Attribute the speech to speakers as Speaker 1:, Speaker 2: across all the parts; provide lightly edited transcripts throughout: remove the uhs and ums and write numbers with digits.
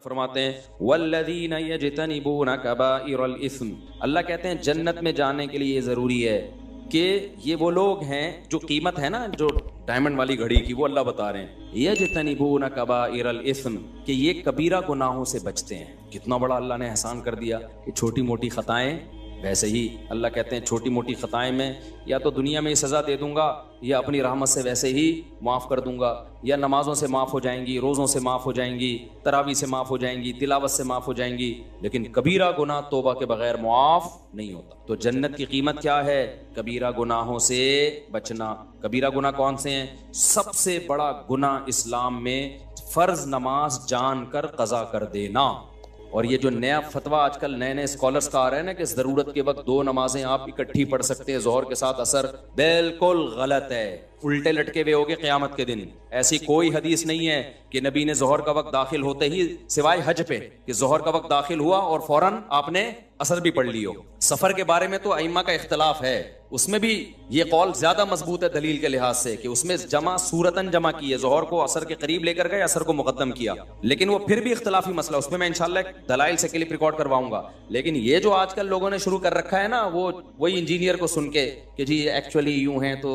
Speaker 1: فرماتے ہیں والذین یجتنبون کبائر الاثم، اللہ کہتے ہیں جنت میں جانے کے لیے یہ ضروری ہے کہ یہ وہ لوگ ہیں جو قیمت ہے نا جو ڈائمنڈ والی گھڑی کی، وہ اللہ بتا رہے ہیں یجتنبون کبائر الاثم، کہ یہ کبیرہ گناہوں سے بچتے ہیں۔ کتنا بڑا اللہ نے احسان کر دیا کہ چھوٹی موٹی خطائیں، ویسے ہی اللہ کہتے ہیں چھوٹی موٹی خطائیں میں یا تو دنیا میں ہی سزا دے دوں گا یا اپنی رحمت سے ویسے ہی معاف کر دوں گا، یا نمازوں سے معاف ہو جائیں گی، روزوں سے معاف ہو جائیں گی، تراویح سے معاف ہو جائیں گی، تلاوت سے معاف ہو جائیں گی، لیکن کبیرہ گناہ توبہ کے بغیر معاف نہیں ہوتا۔ تو جنت کی قیمت کیا ہے؟ کبیرہ گناہوں سے بچنا۔ کبیرہ گناہ کون سے ہیں؟ سب سے بڑا گناہ اسلام میں فرض نماز جان کر قضا کر دینا۔ اور یہ جو نیا فتویٰ آج کل نئے نئے اسکالرس کا آ رہا ہے نا کہ ضرورت کے وقت 2 نمازیں آپ اکٹھی پڑھ سکتے ہیں ظہر کے ساتھ عصر، بالکل غلط ہے، الٹے لٹکے ہوئے ہوگے قیامت کے دن۔ ایسی کوئی حدیث نہیں ہے کہ نبی نے ظہر کا وقت داخل ہوتے ہی، سوائے حج پہ کہ ظہر کا وقت داخل ہوا اور فوراً آپ نے عصر بھی پڑھ لی ہو۔ سفر کے بارے میں تو ائمہ کا اختلاف ہے، اس میں بھی یہ قول زیادہ مضبوط ہے دلیل کے لحاظ سے کہ اس میں جمع صورتاً جمع کی ہے، ظہر کو عصر کے قریب لے کر گئے، عصر کو مقدم کیا، لیکن وہ پھر بھی اختلافی مسئلہ، اس میں انشاءاللہ دلائل سے کلپ ریکارڈ کرواؤں گا۔ لیکن یہ جو آج کل لوگوں نے شروع کر رکھا ہے نا، وہ وہی انجینئر کو سن کے کہ جی ایکچولی یوں ہیں تو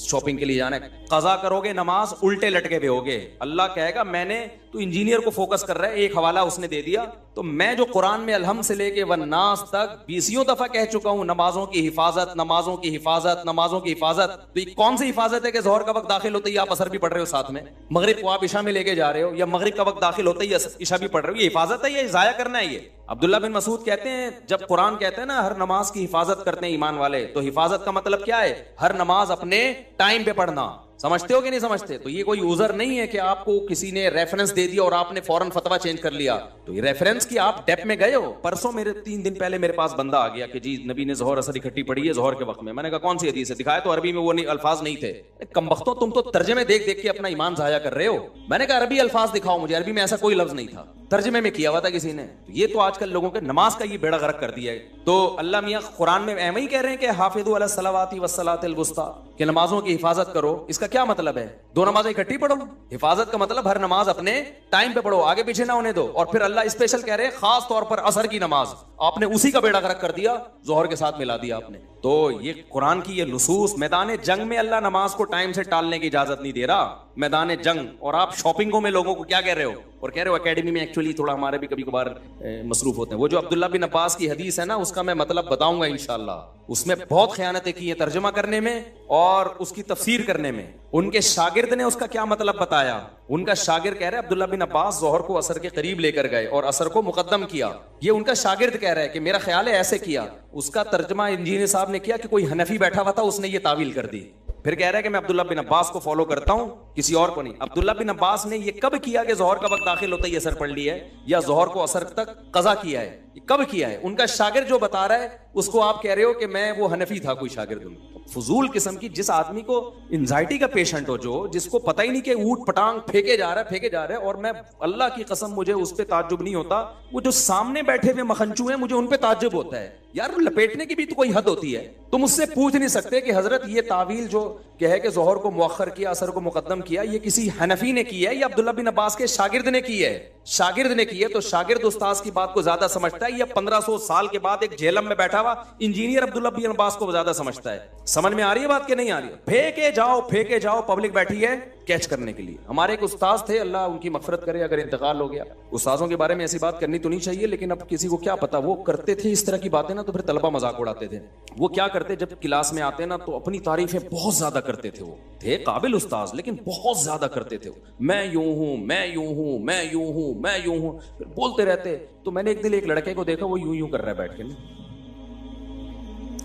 Speaker 1: شاپنگ کے لیے جانا ہے، قضا کرو گے نماز الٹے لٹکے ہوئے ہوگے۔ اللہ کہے گا میں نے تو انجینئر کو فوکس کر رہا ہے، ایک حوالہ اس نے دے دیا، تو میں جو قرآن میں الحمد سے لے کے والناس تک 20 دفعہ کہہ چکا ہوں نمازوں کی حفاظت، نمازوں کی حفاظت، نمازوں کی حفاظت، تو یہ کون سی حفاظت ہے کہ ظہر کا وقت داخل ہوتے ہی آپ عصر بھی پڑھ رہے ہو ساتھ میں، مغرب کو آپ عشاء میں لے کے جا رہے ہو، یا مغرب کا وقت داخل ہوتے ہی عشاء بھی پڑھ رہے ہو، یہ حفاظت ہے یا ضائع کرنا ہے؟ یہ عبداللہ بن مسعود کہتے ہیں جب قرآن کہتے ہیں نا ہر نماز کی حفاظت کرتے ہیں ایمان والے، تو حفاظت کا مطلب کیا ہے؟ ہر نماز اپنے ٹائم پہ پڑھنا۔ سمجھتے ہو کہ نہیں سمجھتے؟ تو یہ کوئی عذر نہیں ہے کہ آپ کو کسی نے ریفرنس دے دیا اور آپ نے فوراً فتویٰ چینج کر لیا، تو یہ ریفرنس کی آپ ڈیپ میں گئے ہو۔ پرسوں میرے 3 دن پہلے میرے پاس بندہ آ گیا کہ جی نبی نے ظہر عصر اکٹھی پڑھی ہے ظہر کے وقت میں نے کہا کون سی حدیث ہے؟ دکھایا تو عربی میں وہ الفاظ نہیں تھے۔ کمبختوں تم تو ترجمے دیکھ دیکھ کے اپنا ایمان ضائع کر رہے ہو۔ میں نے کہا عربی الفاظ دکھاؤ مجھے، عربی میں ایسا کوئی لفظ نہیں تھا، ترجمے میں کیا ہوا تھا کسی نے۔ یہ تو آج کل لوگوں کے نماز کا یہ بیڑا غرق کر دیا ہے۔ تو اللہ میاں قرآن میں ایویں ہی کہہ رہے ہیں کہ حافظوا علی الصلوات والصلاۃ الوسطیٰ، کہ نمازوں کی حفاظت کرو۔ اس کا کیا مطلب ہے؟ 2 نمازیں اکٹھی پڑھو؟ حفاظت کا مطلب ہر نماز اپنے ٹائم پہ پڑھو، آگے پیچھے نہ ہونے دو۔ اور پھر اللہ اسپیشل کہہ رہے ہیں خاص طور پر عصر کی نماز آپ نے اسی کا بیڑا غرق کر دیا، ظہر کے ساتھ ملا دیا آپ نے۔ تو یہ قرآن کی یہ نصوص، میدان جنگ میں اللہ نماز کو ٹائم سے ٹالنے کی اجازت نہیں دے رہا، میدان جنگ، اور آپ شاپنگوں میں لوگوں کو کیا کہہ رہے ہو؟ اور کہہ رہے ہو اکیڈمی میں ایکچولی تھوڑا ہمارے بھی کبھی کبھار مصروف ہوتے ہیں۔ وہ جو عبداللہ بن عباس کی حدیث ہے نا، اس کا میں مطلب بتاؤں گا انشاءاللہ۔ اس میں بہت خیانتیں کی ہیں ترجمہ کرنے میں اور اس کی تفسیر کرنے میں۔ ان کے شاگرد نے اس کا کیا مطلب بتایا۔ ان کا شاگرد کہہ رہا ہے عبداللہ بن عباس ظہر کو عصر کے قریب لے کر گئے اور عصر کو مقدم کیا، یہ ان کا شاگرد کہہ رہا ہے کہ میرا خیال ہے ایسے کیا۔ اس کا ترجمہ انجینئر صاحب نے کیا کہ کوئی حنفی بیٹھا ہوا تھا، اس نے یہ تعویل کر دی۔ پھر کہہ رہا ہے کہ میں عبداللہ بن عباس کو فالو کرتا ہوں، کسی اور کو نہیں۔ عبداللہ بن عباس نے یہ کب کیا کہ ظہر کا وقت داخل ہوتا ہی عصر پڑھ لی ہے، یا ظہر کو عصر تک قضا کیا ہے؟ یہ کب کیا ہے؟ ان کا شاگرد جو بتا رہا ہے اس کو آپ کہہ رہے ہو کہ میں وہ حنفی تھا کوئی شاگرد۔ فضول قسم کی، جس آدمی کو انزائٹی کا پیشنٹ ہو، جو جس کو پتہ ہی نہیں کہ اوٹ پٹانگ پھینکے جا رہا ہے، اور میں اللہ کی قسم مجھے اس پہ تعجب نہیں ہوتا، وہ جو سامنے بیٹھے ہوئے مکھنچو ہیں مجھے ان پہ تعجب ہوتا ہے۔ یار لپیٹنے کی بھی تو کوئی حد ہوتی ہے۔ تم اس سے پوچھ نہیں سکتے کہ حضرت یہ تعویل جو کہے کہ ظہر کو مؤخر کیا عصر کو مقدم کیا، یہ کسی حنفی نے کی ہے یا عبداللہ بن عباس کے شاگرد نے کی ہے؟ شاگرد نے کی ہے تو شاگرد استاذ کی بات کو زیادہ سمجھتا ہے، یا 1500 سال کے بعد ایک جہلم میں بیٹھا ہوا انجینئر عبداللہ بن عباس کو زیادہ سمجھتا ہے؟ سمجھ میں آ رہی ہے بات کہ نہیں آ رہی ہے؟ پھینکے جاؤ، پبلک بیٹھی ہے کیچ کرنے کے لیے۔ ہمارے ایک استاذ تھے، اللہ ان کی مغفرت کرے اگر انتقال ہو گیا۔ استاذوں کے بارے میں ایسی بات کرنی تو نہیں چاہیے، لیکن اب کسی کو کیا پتا، وہ کرتے تھے اس طرح کی باتیں نا تو پھر طلبہ مذاق اڑاتے تھے۔ وہ کیا کرتے جب کلاس میں آتے نا تو اپنی تعریفیں بہت زیادہ کرتے تھے۔ وہ تھے قابل استاذ لیکن بہت زیادہ کرتے تھے، میں یوں ہوں، میں یوں ہوں، میں یوں ہوں، میں یوں ہوں، پھر بولتے رہتے۔ تو میں نے ایک دن ایک لڑکے کو دیکھا وہ یوں یوں کر رہا ہے بیٹھ کے،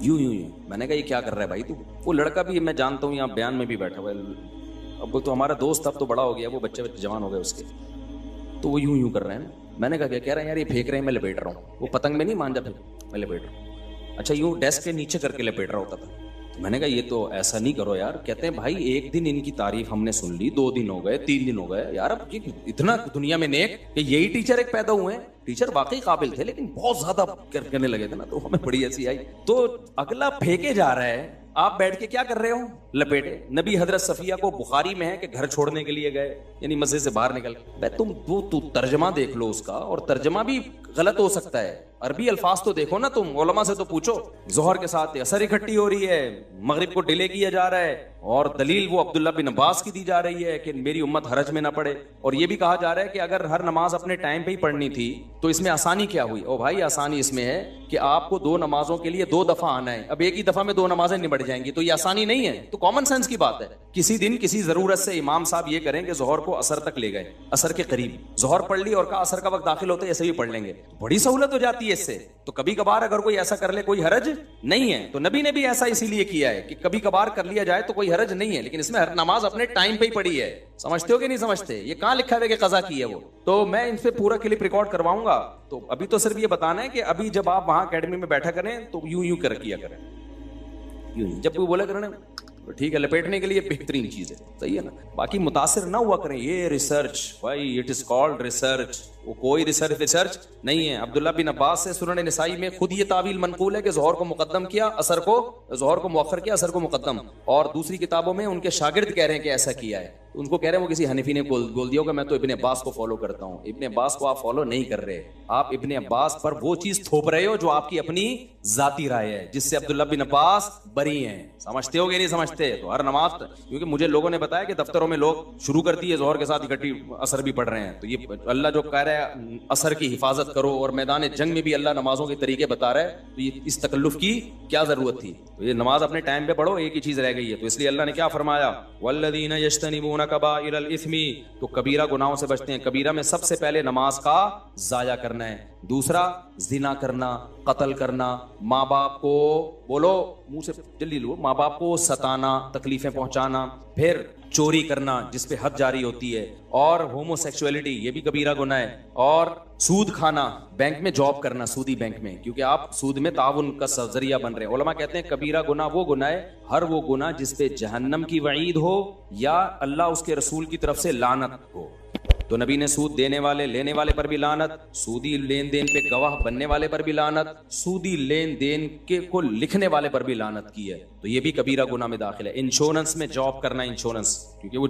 Speaker 1: یوں یوں یوں۔ میں نے کہا یہ کیا کر رہا ہے بھائی تو؟ وہ لڑکا بھی میں جانتا ہوں یہاں بیان میں بھی بیٹھا ہوا ہے، اب وہ تو ہمارا دوست اب تو بڑا ہو گیا، وہ بچے جوان ہو گئے اس کے، تو وہ یوں یوں کر رہے ہیں نا۔ میں نے کہا کہہ رہے ہیں یار یہ پھینک رہے ہیں، میں لپیٹ رہا ہوں۔ وہ پتنگ میں نہیں مانجا پھر میں لپیٹ رہا ہوں۔ اچھا یوں ڈیسک کے نیچے کر کے لپیٹ رہا ہوتا تھا۔ میں نے کہا یہ تو ایسا نہیں کرو یار۔ کہتے ہیں بھائی ایک دن ان کی تعریف ہم نے سن لی، 2 دن ہو گئے، 3 دن ہو گئے، یار اب یہ اتنا دنیا میں نیک کہ یہی ٹیچر ایک پیدا ہوئے ہیں۔ ٹیچر واقعی قابل تھے لیکن بہت زیادہ کرنے لگے تھے نا، تو ہمیں بڑی ایسی آئی۔ تو اگلا پھینکے جا رہا ہے آپ بیٹھ کے کیا کر رہے ہو؟ لپیٹے. نبی حضرت صفیہ کو بخاری میں ہے کہ گھر چھوڑنے کے لیے گئے, یعنی مسجد سے باہر نکل. تم تو ترجمہ دیکھ لو اس کا, اور ترجمہ بھی غلط ہو سکتا ہے. عربی الفاظ تو دیکھو نا, تم علماء سے تو پوچھو. ظہر کے ساتھ عصر اکٹھی ہو رہی ہے, مغرب کو ڈیلے کیا جا رہا ہے, اور دلیل وہ عبداللہ بن عباس کی دی جا رہی ہے کہ میری امت حرج میں نہ پڑے. اور یہ بھی کہا جا رہا ہے کہ اگر ہر نماز اپنے ٹائم پہ ہی پڑھنی تھی تو اس میں آسانی کیا ہوئی؟ او بھائی, آسانی اس میں ہے کہ آپ کو 2 نمازوں کے لیے 2 دفعہ آنا ہے. اب ایک ہی دفعہ میں 2 نمازیں نمٹ جائیں گی, تو یہ آسانی نہیں ہے. تو کامن سینس کی بات ہے. کسی دن کسی ضرورت سے امام صاحب یہ کریں کہ ظہر کو عصر تک لے گئے, عصر کے قریب ظہر پڑھ لی اور کہا عصر کا وقت داخل ہوتا ہے ایسے بھی پڑھ لیں گے, بڑی سہولت ہو جاتی ہے اس سے. تو کبھی کبھار اگر کوئی ایسا کر لے کوئی حرج نہیں ہے. تو نبی نے بھی ایسا اسی لیے کیا ہے کہ کبھی کبھار کر لیا جائے تو کوئی حرج نہیں ہے, لیکن اس میں ہر نماز اپنے ٹائم پہ ہی پڑھی ہے. سمجھتے ہو کہ نہیں سمجھتے؟ یہ کہاں لکھا ہے کہ قضا کی ہے وہ؟ تو میں ان سے پورا کلپ ریکارڈ کرواؤں گا. تو ابھی تو صرف یہ بتانا ہے کہ ابھی جب آپ وہاں اکیڈمی میں بیٹھا کریں تو یوں کر کیا کریں, یوں. جب کوئی بولا کریں ٹھیک ہے, لپیٹنے کے لیے بہترین چیز ہے, صحیح ہے نا. باقی متاثر نہ ہوا کریں. یہ ریسرچ بھائی, اٹ از کالڈ ریسرچ, وہ کوئی ریسرچ نہیں ہے. عبداللہ بن عباس سے سنن نسائی میں خود یہ تعویل منقول ہے کہ ظہر کو مقدم کیا, عصر کو, ظہر کو مؤخر کیا, عصر کو مقدم. اور دوسری کتابوں میں ان کے شاگرد کہہ رہے ہیں کہ ایسا کیا ہے. ان کو کہہ رہے ہیں وہ کسی حنفی نے بول دیا ہوگا میں تو ابن عباس کو فالو کرتا ہوں. ابن عباس کو آپ فالو نہیں کر رہے, آپ ابن عباس پر وہ چیز تھوپ رہے ہو جو آپ کی اپنی ذاتی رائے ہے, جس سے عبداللہ بن عباس بری ہیں. سمجھتے ہو گے نہیں سمجھتے؟ تو ہر نماز, کیونکہ مجھے لوگوں نے بتایا کہ دفتروں میں لوگ شروع کرتی ہے ظہر کے ساتھ اکٹھی عصر بھی پڑھ رہے ہیں. تو یہ اللہ جو کہہ رہا ہے عصر کی حفاظت کرو, اور میدان جنگ میں بھی اللہ نمازوں کے طریقے بتا رہا ہے, تو یہ اس تکلف کی کیا ضرورت تھی؟ تو یہ نماز اپنے ٹائم پہ پڑھو, ایک ہی چیز رہ گئی ہے. تو اس لیے اللہ نے کیا فرمایا, والذین یجتنبون کبائر الاثم, تو کبیرہ گناہوں سے بچتے ہیں. کبیرہ میں سب سے پہلے نماز کا ضائع کرنا ہے. دوسرا زنا کرنا, قتل کرنا, ماں باپ کو, بولو منہ سے جلدی لو, ماں باپ کو ستانا, تکلیفیں پہنچانا. پھر چوری کرنا جس پہ حد جاری ہوتی ہے, اور ہومو سیکسولیٹی یہ بھی کبیرہ گناہ ہے. اور سود کھانا, بینک میں جاب کرنا, سودی بینک میں, کیونکہ آپ سود میں تعاون کا ذریعہ بن رہے ہیں. علماء کہتے ہیں کبیرہ گناہ وہ گناہ ہے, ہر وہ گناہ جس پہ جہنم کی وعید ہو یا اللہ اس کے رسول کی طرف سے لعنت ہو. تو نبی نے سود دینے والے لینے والے پر بھی لعنت, سودی لین دین پہ گواہ بننے والے پر بھی لعنت, سودی لین دین کے کو لکھنے والے پر بھی لعنت کی ہے. تو یہ بھی کبیرہ گناہ میں داخل ہے. انشورنس میں جاب کرنا, انشورنس, کیونکہ وہ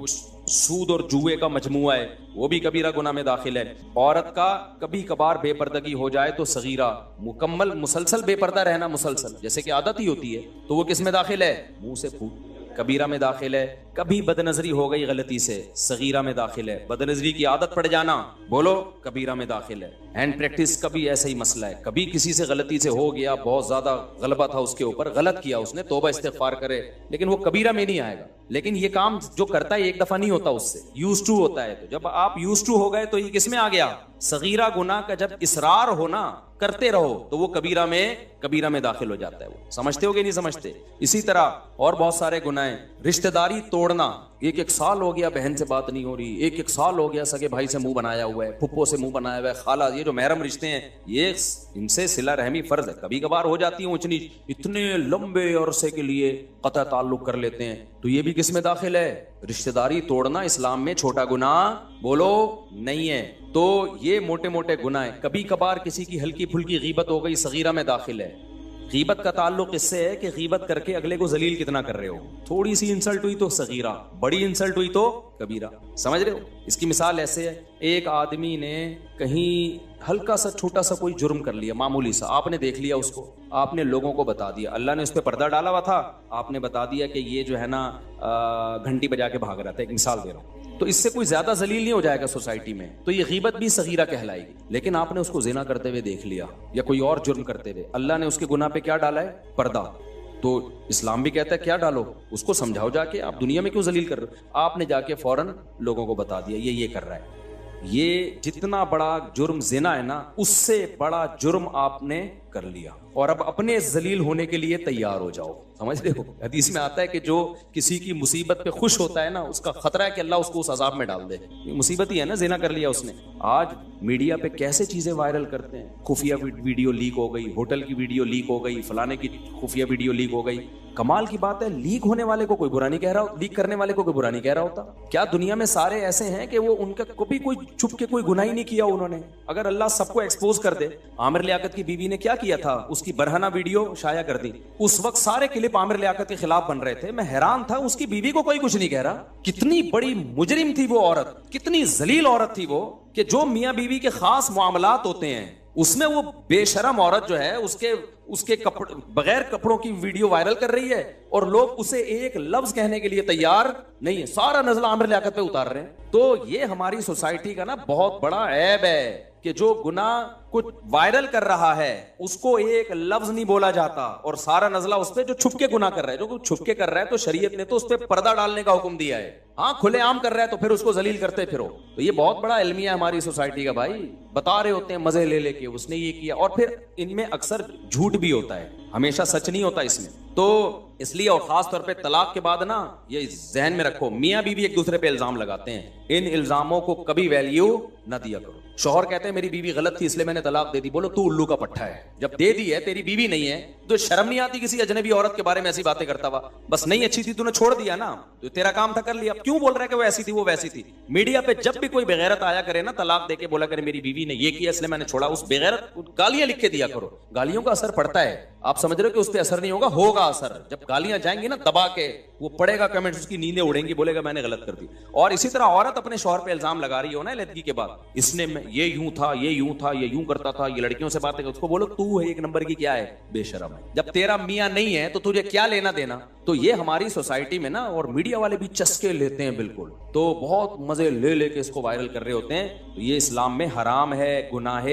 Speaker 1: سود اور جوئے کا مجموعہ ہے, وہ بھی کبیرہ گناہ میں داخل ہے. عورت کا کبھی کبھار بے پردگی ہو جائے تو صغیرہ, مکمل مسلسل بے پردہ رہنا, مسلسل جیسے کہ عادت ہی ہوتی ہے, تو وہ کس میں داخل ہے؟ منہ سے پھوٹ, کبیرہ میں داخل ہے. کبھی بد نظری ہو گئی غلطی سے, صغیرہ میں داخل ہے. بد نظری کی عادت پڑ جانا, بولو کبیرہ میں داخل ہے. ہینڈ پریکٹس کا بھی ایسا ہی مسئلہ ہے, کبھی کسی سے غلطی سے ہو گیا, بہت زیادہ غلبہ تھا اس کے اوپر, غلط کیا اس نے, توبہ استغفار کرے, لیکن وہ کبیرہ میں نہیں آئے گا. لیکن یہ کام جو کرتا ہے ایک دفعہ نہیں ہوتا, اس سے یوز ٹو ہوتا ہے. تو جب آپ یوز ٹو ہو گئے تو یہ کس میں آ گیا؟ صغیرہ گناہ کا جب اصرار ہونا, کرتے رہو, تو وہ کبیرہ میں داخل ہو جاتا ہے. وہ سمجھتے ہو کہ نہیں سمجھتے؟ اسی طرح اور بہت سارے گناہ ہیں. رشتہ داری توڑنا, 1 سال ہو گیا بہن سے بات نہیں ہو رہی, 1 سال ہو گیا سگے بھائی سے منہ بنایا ہوا ہے, پھپھو سے منہ بنایا ہوا ہے, خالہ, یہ جو محرم رشتے ہیں یہ ان سے صلہ رحمی فرض ہے. کبھی کبھار ہو جاتی ہیں اونچ نیچ, اتنے لمبے عرصے کے لیے قطع تعلق کر لیتے ہیں, تو یہ بھی کس میں داخل ہے؟ رشتہ داری توڑنا اسلام میں چھوٹا گناہ, بولو نہیں ہے. تو یہ موٹے موٹے گناہ ہیں. کبھی کبھار کسی کی ہلکی پھلکی غیبت ہو گئی, صغیرہ میں داخل ہے. غیبت کا تعلق اس سے ہے کہ غیبت کر کے اگلے کو ذلیل کتنا کر رہے ہو. تھوڑی سی انسلٹ ہوئی تو صغیرہ, بڑی انسلٹ ہوئی تو کبیرہ. سمجھ رہے ہو؟ اس کی مثال ایسے ہے, ایک آدمی نے کہیں ہلکا سا چھوٹا سا کوئی جرم کر لیا, معمولی سا, آپ نے دیکھ لیا اس کو, آپ نے لوگوں کو بتا دیا, اللہ نے اس پہ پردہ ڈالا ہوا تھا, آپ نے بتا دیا کہ یہ جو ہے نا گھنٹی بجا کے بھاگ رہا تھا, ایک مثال دے رہا ہوں. تو اس سے کوئی زیادہ ذلیل نہیں ہو جائے گا سوسائٹی میں, تو یہ غیبت بھی صغیرہ کہلائے گی. لیکن آپ نے اس کو زنا کرتے ہوئے دیکھ لیا یا کوئی اور جرم کرتے ہوئے, اللہ نے اس کے گناہ پہ کیا ڈالا ہے؟ پردہ. تو اسلام بھی کہتا ہے کیا ڈالو, اس کو سمجھاؤ جا کے, آپ دنیا میں کیوں ذلیل کر رہے ہو؟ آپ نے جا کے فوراً لوگوں کو بتا دیا یہ کر رہا ہے. یہ جتنا بڑا جرم زنا ہے نا, اس سے بڑا جرم آپ نے کر لیا, اور اب اپنے ذلیل ہونے کے لیے تیار ہو جاؤ. سمجھ رہے ہو؟ حدیث میں آتا ہے کہ جو کسی کی مصیبت پہ خوش ہوتا ہے نا, اس کا خطرہ ہے کہ اللہ اس کو اس عذاب میں ڈال دے. یہ مصیبت ہی ہے نا, زنا کر لیا اس نے. آج میڈیا پہ کیسے چیزیں وائرل کرتے ہیں, خفیہ ویڈیو لیک ہو گئی, ہوٹل کی ویڈیو لیک ہو گئی, فلانے کی خفیہ ویڈیو لیک ہو گئی, کمال کی بات ہے لیک ہونے والے کو کوئی برا نہیں کہہ رہا, لیک کرنے والے کو کوئی برا نہیں کہہ رہا ہوتا. کیا دنیا میں سارے ایسے ہیں کہ وہ ان کا کبھی کوئی چھپ کے کوئی گناہ ہی نہیں کیا انہوں نے؟ اگر اللہ سب کو ایکسپوز کر دے. عامر لیاقت کی بیوی نے کیا کیا تھا, اس کی برہنہ ویڈیو شائع کر دی. اس وقت سارے کلپ عامر لیاقت کے خلاف بن رہے تھے. میں حیران تھا, اس کی بیوی کو کوئی کچھ نہیں کہہ رہا. کتنی بڑی مجرم تھی وہ عورت, کتنی ذلیل عورت تھی وہ, کہ جو میاں بیوی کے خاص معاملات ہوتے ہیں اس میں وہ بے شرم عورت جو ہے اس کے بغیر کپڑوں کی ویڈیو وائرل کر رہی ہے, اور لوگ اسے ایک لفظ کہنے کے لیے تیار نہیں ہے. سارا نزلہ عامر لیاقت پہ اتار رہے ہیں. تو یہ ہماری سوسائٹی کا نا بہت بڑا عیب ہے کہ جو گناہ کچھ وائرل کر رہا ہے اس کو ایک لفظ نہیں بولا جاتا, اور سارا نزلہ اس پہ جو چھپ کے گناہ کر رہا ہے. جو چھپ کے کر رہا ہے تو شریعت نے تو اس پہ پردہ ڈالنے کا حکم دیا ہے. ہاں کھلے عام کر رہا ہے تو پھر اس کو ذلیل کرتے پھرو. تو یہ بہت بڑا المیہ ہے ہماری سوسائٹی کا بھائی. بتا رہے ہوتے ہیں مزے لے لے کے اس نے یہ کیا, اور پھر ان میں اکثر جھوٹ بھی ہوتا ہے, ہمیشہ سچ نہیں ہوتا اس میں. تو اس لیے, اور خاص طور پہ طلاق کے بعد نا یہ ذہن میں رکھو, میاں بیوی ایک دوسرے پہ الزام لگاتے ہیں. ان الزاموں کو کبھی ویلیو نہ دیا کرو. شوہر کہتے ہیں میری بیوی غلط تھی اس لیے میں نے طلاق دے دی. بولو تو الو کا پٹھا ہے, جب دے دی ہے تیری بیوی نہیں ہے تو شرم نہیں آتی کسی اجنبی عورت کے بارے میں ایسی باتیں کرتا ہوا؟ بس نہیں اچھی تھی تو نے چھوڑ دیا نا, تو تیرا کام تھا کر لیا. کیوں بول رہا ہے کہ وہ ایسی تھی وہ ویسی تھی؟ میڈیا پہ جب بھی کوئی بغیرت آیا کرے نا, طلاق دے کے بولا کرے میری بیوی نے یہ کیا اس لیے میں نے چھوڑا, اس بغیرت گالیاں لکھ کے دیا کرو. گالیوں کا اثر پڑتا ہے, آپ سمجھ رہے ہو کہ اس پہ اثر نہیں ہوگا, ہوگا اثر. جب گالیاں جائیں گی نا دبا کے, وہ پڑھے گا کمنٹس, اس کی نیندیں اڑیں گی, بولے گا میں نے غلط کر دی. اور اسی طرح عورت اپنے شوہر پہ الزام لگا رہی ہو نا علیحدگی کے بعد, اس نے یہ یوں تھا, یہ یوں تھا, یہ یوں کرتا تھا, یہ لڑکیوں سے باتیں, اس کو بولو تو ایک نمبر کی کیا ہے, بے شرم ہے. جب تیرا میاں نہیں ہے تو تجھے کیا لینا دینا؟ تو یہ ہماری سوسائٹی میں نا, اور میڈیا والے بھی چسکے لیتے ہیں بالکل, تو بہت مزے لے لے کے اس کو وائرل کر رہے ہوتے ہیں. تو یہ اسلام میں حرام ہے, گناہ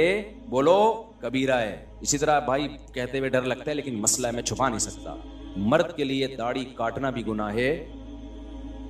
Speaker 1: بولو کبیرہ ہے. اسی طرح بھائی کہتے ہوئے ڈر لگتا ہے لیکن مسئلہ ہے میں چھپا نہیں سکتا, مرد کے لیے داڑھی کاٹنا بھی گناہ ہے,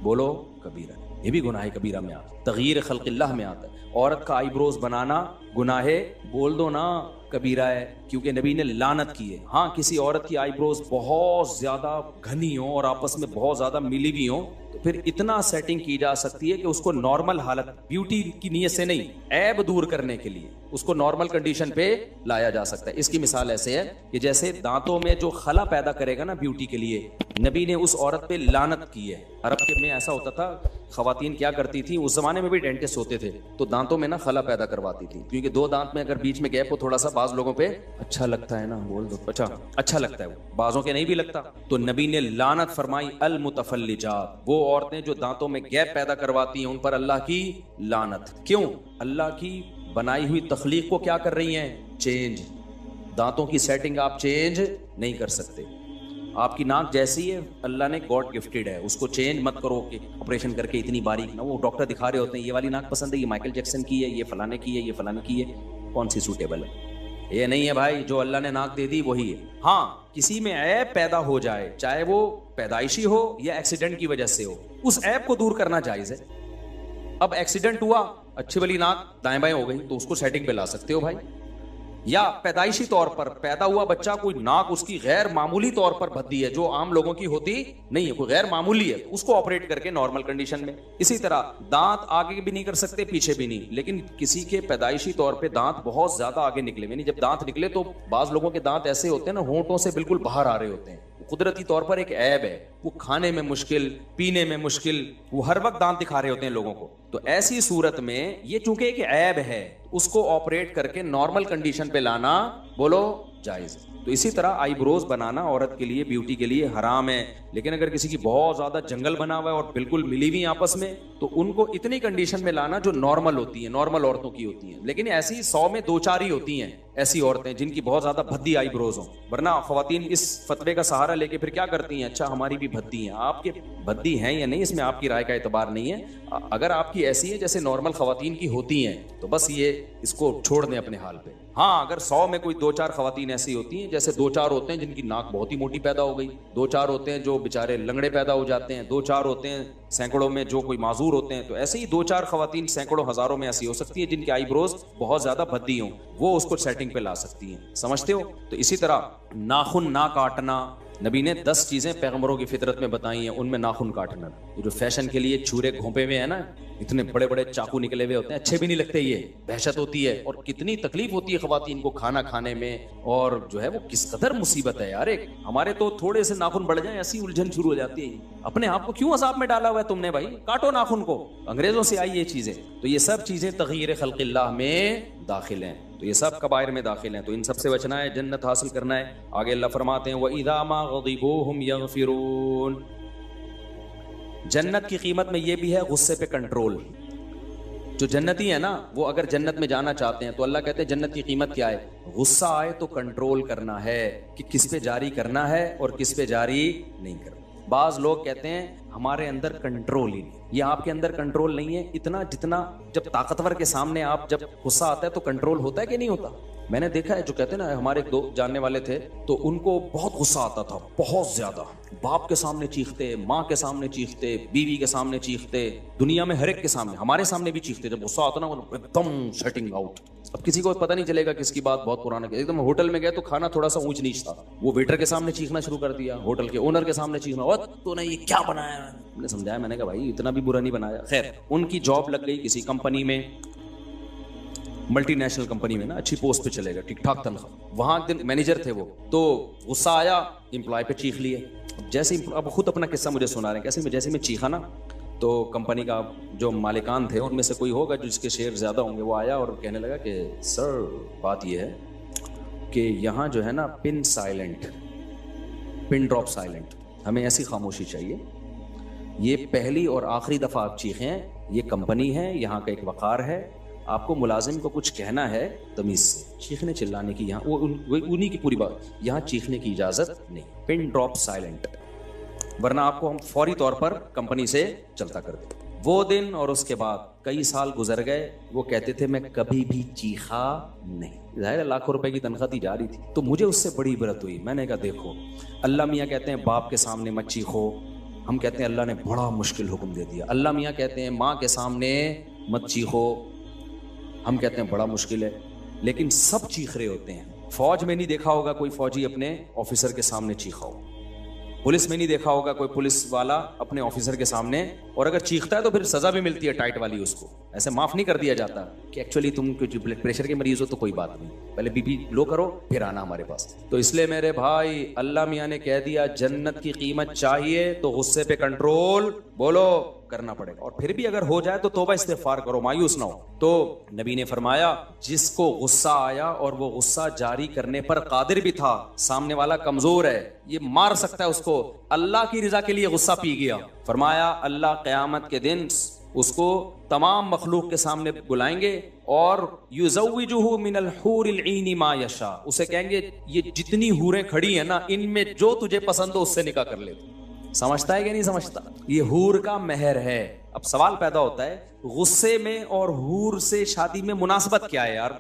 Speaker 1: بولو کبیرہ, یہ بھی گناہ کبیرہ میں آتا ہے. تغییر خلق اللہ میں آتا ہے. عورت کا آئی بروز بنانا گناہ ہے, بول دو نا کبیرہ ہے, کیونکہ نبی نے لعنت کی ہے. ہاں کسی عورت کی آئی بروز بہت زیادہ گھنی ہوں اور آپس میں بہت زیادہ ملی بھی ہوں تو پھر اتنا سیٹنگ کی جا سکتی ہے کہ اس کو نارمل حالت, بیوٹی کی نیت سے نہیں, عیب دور کرنے کے لیے اس کو نارمل کنڈیشن پہ لایا جا سکتا ہے. اس کی مثال ایسے ہے کہ جیسے دانتوں میں جو خلا پیدا کرے گا نا بیوٹی کے لیے, نبی نے اس عورت پہ لعنت کی ہے. عرب کے میں ایسا ہوتا تھا, خواتین کیا کرتی تھی, اس زمانے میں بھی ڈینٹسٹ ہوتے تھے, تو دانتوں میں نا خلا پیدا کرواتی تھی, کیونکہ دو دانت میں اگر بیچ میں گیپ ہو تھوڑا سا, بعض لوگوں پہ اچھا لگتا ہے نا, بول دو اچھا لگتا ہے, وہ بعضوں کے نہیں بھی لگتا. تو نبی نے لعنت فرمائی, المتفلجات, وہ عورتیں جو دانتوں میں گیپ پیدا کرواتی ہیں ان پر اللہ کی لعنت. کیوں؟ اللہ کی بنائی ہوئی تخلیق کو کیا کر رہی ہیں, چینج. دانتوں کی سیٹنگ آپ چینج نہیں کر سکتے. آپ کی ناک جیسی ہے اللہ نے گاڈ گفٹڈ ہے, اس کو چینج مت کرو کہ آپریشن کر کے اتنی باریک نہ. وہ ڈاکٹر دکھا رہے ہوتے ہیں یہ والی ناک پسند ہے, یہ مائیکل جیکسن کی ہے, یہ فلانے کی ہے, یہ فلانے کی ہے, کون سی سوٹیبل ہے. یہ نہیں ہے بھائی, جو اللہ نے ناک دے دی وہی ہے. ہاں کسی میں عیب پیدا ہو جائے, چاہے وہ پیدائشی ہو یا ایکسیڈنٹ کی وجہ سے ہو, اس عیب کو دور کرنا جائز ہے. اب ایکسیڈنٹ ہوا, اچھی والی ناک دائیں بائیں ہو گئی, تو اس کو سیٹنگ پہ لا سکتے ہو بھائی. یا پیدائشی طور پر پیدا ہوا بچہ, کوئی ناک اس کی غیر معمولی طور پر بھدی ہے جو عام لوگوں کی ہوتی نہیں ہے, کوئی غیر معمولی ہے, اس کو آپریٹ کر کے نارمل کنڈیشن میں. اسی طرح دانت آگے بھی نہیں کر سکتے پیچھے بھی نہیں, لیکن کسی کے پیدائشی طور پہ دانت بہت زیادہ آگے نکلے, یعنی جب دانت نکلے تو بعض لوگوں کے دانت ایسے ہوتے ہیں نا ہونٹوں سے بالکل باہر آ رہے ہوتے ہیں, قدرتی طور پر ایک عیب ہے, وہ کھانے میں مشکل, پینے میں مشکل, وہ ہر وقت دانت دکھا رہے ہوتے ہیں لوگوں کو. تو ایسی صورت میں یہ چونکہ ایک عیب ہے, اس کو آپریٹ کر کے نارمل کنڈیشن پہ لانا بولو جائز. تو اسی طرح آئی بروز بنانا عورت کے لیے, بیوٹی کے لیے حرام ہے. لیکن اگر کسی کی بہت زیادہ جنگل بنا ہوا ہے اور بالکل ملی ہوئی آپس میں, تو ان کو اتنی کنڈیشن میں لانا جو نارمل ہوتی ہیں, نارمل عورتوں کی ہوتی ہیں. لیکن ایسی 100 میں 2-4 ہی ہوتی ہیں ایسی عورتیں جن کی بہت زیادہ بھدی آئی بروز ہوں, ورنہ خواتین اس فتوے کا سہارا لے کے پھر کیا کرتی ہیں, اچھا ہماری بھی بھدی ہیں. آپ کے بھدی ہیں یا نہیں اس میں آپ کی رائے کا اعتبار نہیں ہے. اگر آپ کی ایسی ہے جیسے نارمل خواتین کی ہوتی ہیں تو بس یہ اس کو چھوڑ دیں اپنے حال پہ. ہاں اگر 100 میں کوئی 2-4 خواتین ایسی ہوتی ہیں, جیسے 2-4 ہوتے ہیں جن کی ناک بہت ہی موٹی پیدا ہو گئی, 2-4 ہوتے ہیں جو بےچارے لنگڑے پیدا ہو جاتے ہیں, 2-4 ہوتے ہیں سینکڑوں میں جو کوئی معذور ہوتے ہیں, تو ایسے ہی 2-4 خواتین سینکڑوں ہزاروں میں ایسی ہو سکتی ہیں جن کے آئی بروز بہت زیادہ بھدی ہوں, وہ اس کو سیٹنگ پہ لا سکتی ہیں. سمجھتے ہو؟ تو اسی طرح ناخن نہ کاٹنا, نبی نے 10 چیزیں پیغمبروں کی فطرت میں بتائی ہیں, ان میں ناخن کاٹنا. جو فیشن کے لیے چھورے گھونپے میں ہے نا, اتنے بڑے بڑے چاقو نکلے ہوئے ہوتے ہیں, اچھے بھی نہیں لگتے, یہ دہشت ہوتی ہے. اور کتنی تکلیف ہوتی ہے خواتین کو کھانا کھانے میں, اور جو ہے وہ کس قدر مصیبت ہے یار. ایک ہمارے تو تھوڑے سے ناخن بڑھ جائیں ایسی الجھن شروع ہو جاتی ہے. اپنے آپ کو کیوں عذاب میں ڈالا ہوا ہے تم نے بھائی, کاٹو ناخن کو. انگریزوں سے آئی یہ چیزیں. تو یہ سب چیزیں تغییر خلق اللہ میں داخل ہیں, تو یہ سب کبائر میں داخل ہیں. تو ان سب سے بچنا ہے, جنت حاصل کرنا ہے. آگے اللہ فرماتے ہیں وَإِذَا مَا غَضِبُوا هُمْ يَغْفِرُونَ. جنت کی قیمت میں یہ بھی ہے غصے پہ کنٹرول. جو جنتی ہے نا وہ اگر جنت میں جانا چاہتے ہیں تو اللہ کہتے ہیں جنت کی قیمت کیا ہے, غصہ آئے تو کنٹرول کرنا ہے کہ کس پہ جاری کرنا ہے اور کس پہ جاری نہیں کرنا. بعض لوگ کہتے ہیں ہمارے اندر کنٹرول ہی نہیں. یہ آپ کے اندر کنٹرول نہیں ہے اتنا جتنا جب طاقتور کے سامنے آپ جب غصہ آتا ہے تو کنٹرول ہوتا ہے کہ نہیں ہوتا. میں نے دیکھا ہے جو کہتے ہیں نا, ہمارے دو جاننے والے تھے تو ان کو بہت غصہ آتا تھا, بہت زیادہ. باپ کے سامنے چیختے, ماں کے سامنے چیختے, بیوی کے سامنے چیختے, دنیا میں ہر ایک کے سامنے, ہمارے سامنے بھی چیختے. جب غصہ آتا نا وہ ایک دم سیٹنگ آؤٹ. اب کسی کو پتہ نہیں چلے گا کس کی بات بہت پرانا. ایک دم ہوٹل میں گئے تو کھانا تھوڑا سا اونچ نیچ تھا, وہ ویٹر کے سامنے چیخنا شروع کر دیا, ہوٹل کے اونر کے سامنے چیخنا, اور تو نے یہ کیا بنایا. میں نے سمجھایا, میں نے کہا بھائی اتنا بھی برا نہیں بنایا. خیر ان کی جاب لگ گئی کسی کمپنی میں, ملٹی نیشنل کمپنی میں نا, اچھی پوسٹ پہ چلے گا, ٹھیک ٹھاک تنخواہ. وہاں ایک دن مینیجر تھے وہ, تو غصہ آیا امپلائی پہ چیخ لیے. جیسے اب خود اپنا قصہ مجھے سنا رہے ہیں, کیسے جیسے میں چیخا نا تو کمپنی کا جو مالکان تھے ان میں سے کوئی ہوگا جس کے شیئر زیادہ ہوں گے, وہ آیا اور کہنے لگا کہ سر بات یہ ہے کہ یہاں جو ہے نا پن سائلنٹ, پن ڈراپ سائلنٹ, ہمیں ایسی خاموشی چاہیے. یہ پہلی اور آخری دفعہ آپ چیخیں, یہ کمپنی ہے, یہاں کا ایک وقار ہے, آپ کو ملازم کو کچھ کہنا ہے تمیز سے, چیخنے چلانے کی یہاں وہ انہی کی پوری بات, یہاں چیخنے کی اجازت نہیں. پن ڈراپ سائلنٹ, ورنہ آپ کو ہم فوری طور پر کمپنی سے چلتا کر دیں. وہ دن اور اس کے بعد کئی سال گزر گئے, وہ کہتے تھے میں کبھی بھی چیخا نہیں. ظاہر لاکھوں روپے کی تنخواہ دی جا رہی تھی. تو مجھے اس سے بڑی عبرت ہوئی. میں نے کہا دیکھو, اللہ میاں کہتے ہیں باپ کے سامنے مت چیخو, ہم کہتے ہیں اللہ نے بڑا مشکل حکم دے دیا. اللہ میاں کہتے ہیں ماں کے سامنے مت چیخو, ہم کہتے ہیں بڑا مشکل ہے, لیکن سب چیخ رہے ہوتے ہیں. فوج میں نہیں دیکھا ہوگا کوئی فوجی اپنے آفیسر کے سامنے چیخا ہو, پولیس میں نہیں دیکھا ہوگا کوئی پولیس والا اپنے آفیسر کے سامنے, اور اگر چیختا ہے تو پھر سزا بھی ملتی ہے ٹائٹ والی. اس کو ایسے معاف نہیں کر دیا جاتا کہ ایکچولی تم کچھ بلڈ پریشر کے مریض ہو تو کوئی بات نہیں, پہلے بی پی لو کرو پھر آنا ہمارے پاس. تو اس لیے میرے بھائی اللہ میاں نے کہہ دیا جنت کی قیمت چاہیے تو غصے پہ کنٹرول بولو کرنا پڑے گا, اور پھر بھی اگر ہو جائے تو توبہ استغفار کرو, مایوس نہ ہو. تو نبی نے فرمایا جس کو غصہ آیا اور وہ غصہ جاری کرنے پر قادر بھی تھا, سامنے والا کمزور ہے, یہ مار سکتا ہے اس کو, اللہ کی رضا کے لیے غصہ پی گیا, فرمایا اللہ قیامت کے دن اس کو تمام مخلوق کے سامنے بلائیں گے اور یزوجہ من الحور العین ما یشاء, اسے کہیں گے یہ جتنی حوریں کھڑی ہیں نا ان میں جو تجھے پسند ہو اس سے نکاح کر لے. سمجھتا ہے کہ نہیں سمجھتا؟ یہ حور کا مہر ہے. اب سوال پیدا ہوتا ہے غصے میں اور حور سے شادی میں مناسبت کیا ہے یار؟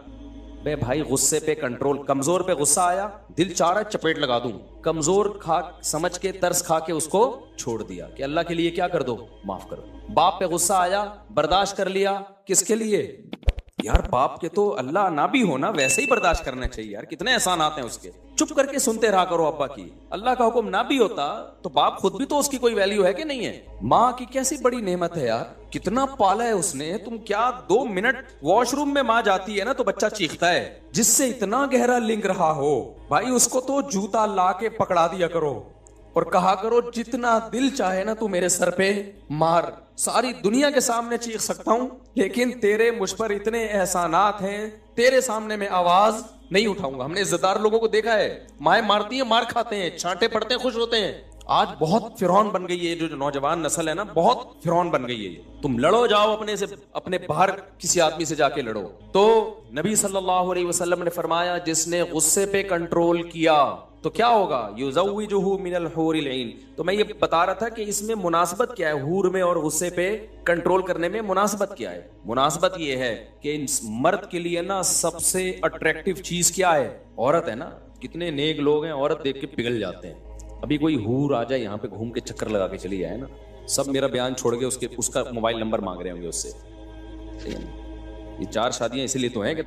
Speaker 1: بے بھائی غصے پہ کنٹرول, کمزور پہ غصہ آیا دل چاہ رہا ہے چپیٹ لگا دوں, کمزور کھا سمجھ کے ترس کھا کے اس کو چھوڑ دیا کہ اللہ کے لیے کیا کر دو, معاف کر دو. باپ پہ غصہ آیا برداشت کر لیا, کس کے لیے یار؟ باپ کے تو اللہ نہ بھی ہونا ویسے ہی برداشت کرنا چاہیے یار, کتنے احسانات ہیں اس کے. چپ کر کے سنتے رہا کرو ابا کی. اللہ کا حکم نہ بھی ہوتا تو باپ خود بھی تو اس کی کوئی ویلیو ہے کہ نہیں ہے؟ ماں کی کیسی بڑی نعمت ہے یار, کتنا پالا ہے اس نے. تم کیا 2 منٹ واش روم میں ماں جاتی ہے نا تو بچہ چیختا ہے, جس سے اتنا گہرا لنک رہا ہو بھائی اس کو تو جوتا لا کے پکڑا دیا کرو اور کہا کرو جتنا دل چاہے نا تو میرے سر پہ مار, ساری دنیا کے سامنے چیخ سکتا ہوں لیکن تیرے مجھ پر اتنے احسانات ہیں, تیرے سامنے میں آواز نہیں اٹھاؤں گا. ہم نے عزت دار لوگوں کو دیکھا ہے, مائیں مارتی ہیں مار کھاتے ہیں, چھانٹے پڑتے ہیں خوش ہوتے ہیں. آج بہت فرعون بن گئی ہے جو نوجوان نسل ہے نا, بہت فرعون بن گئی ہے. تم لڑو جاؤ اپنے سے, اپنے باہر کسی آدمی سے جا کے لڑو. تو نبی صلی اللہ علیہ وسلم نے فرمایا جس نے غصے پہ کنٹرول کیا تو کیا ہوگا, یزوجہ من الحور العین. تو میں یہ بتا رہا تھا کہ اس میں مناسبت کیا ہے, حور میں اور غصے پہ کنٹرول کرنے میں مناسبت کیا ہے؟ مناسبت یہ ہے کہ مرد کے لیے نا سب سے اٹریکٹیو چیز کیا ہے؟ عورت ہے نا. کتنے نیک لوگ ہیں عورت دیکھ کے پگھل جاتے ہیں. ابھی کوئی حور آ جائے یہاں پہ گھوم کے چکر لگا کے چلی جائے نا, سب میرا بیان چھوڑ کے اس کا موبائل نمبر مانگ رہے ہوں گے اس سے. یہ 4 شادیاں اسی لیے تو ہیں کہ